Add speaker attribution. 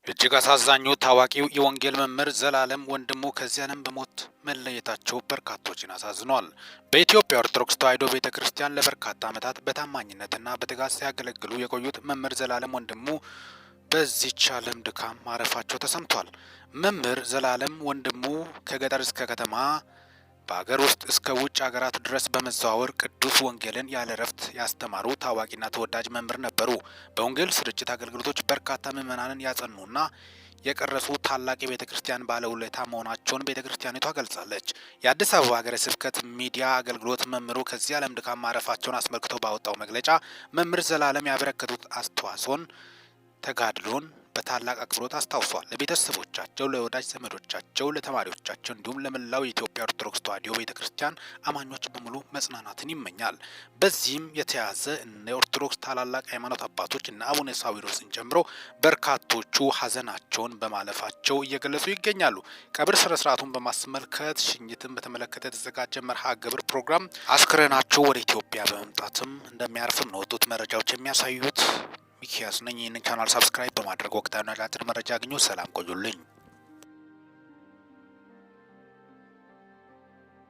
Speaker 1: እጅግ አሳዛኙ ታዋቂው የወንጌል መምህር ዘላለም ወንድሙ ከዚህ ዓለም በሞት መለየታቸው በርካቶችን አሳዝኗል። በኢትዮጵያ ኦርቶዶክስ ተዋሕዶ ቤተክርስቲያን ለበርካታ ዓመታት በታማኝነትና በትጋት ሲያገለግሉ የቆዩት መምህር ዘላለም ወንድሙ በዚህች ዓለም ድካም ማረፋቸው ተሰምቷል። መምህር ዘላለም ወንድሙ ከገጠር እስከ ከተማ በአገር ውስጥ እስከ ውጭ ሀገራት ድረስ በመዘዋወር ቅዱስ ወንጌልን ያለ እረፍት ያስተማሩ ታዋቂና ተወዳጅ መምህር ነበሩ። በወንጌል ስርጭት አገልግሎቶች በርካታ ምዕመናንን ያጸኑና የቀረጹ ታላቅ የቤተ ክርስቲያን ባለውለታ መሆናቸውን ቤተ ክርስቲያኒቷ ገልጻለች። የአዲስ አበባ ሀገረ ስብከት ሚዲያ አገልግሎት መምህሩ ከዚህ ዓለም ድካም ማረፋቸውን አስመልክቶ ባወጣው መግለጫ መምህር ዘላለም ያበረከቱት አስተዋጽኦን ተጋድሎን በታላቅ አክብሮት አስታውሷል። ለቤተሰቦቻቸው፣ ለወዳጅ ዘመዶቻቸው፣ ለተማሪዎቻቸው እንዲሁም ለመላው የኢትዮጵያ ኦርቶዶክስ ተዋሕዶ ቤተክርስቲያን አማኞች በሙሉ መጽናናትን ይመኛል። በዚህም የተያዘ እነ ኦርቶዶክስ ታላላቅ ሃይማኖት አባቶች እነ አቡነ ሳዊሮስን ጨምሮ በርካቶቹ ሀዘናቸውን በማለፋቸው እየገለጹ ይገኛሉ። ቀብር ስነ ስርዓቱን በማስመልከት ሽኝትን በተመለከተ የተዘጋጀ መርሃ ግብር ፕሮግራም አስክሬናቸው ወደ ኢትዮጵያ በመምጣትም እንደሚያርፍም ነው ወጡት መረጃዎች የሚያሳዩት። ሚኪያስ ነኝ። ይህንን ቻናል ሰብስክራይብ በማድረግ ወቅታዊና አጫጭር መረጃ አግኙ። ሰላም ቆዩልኝ።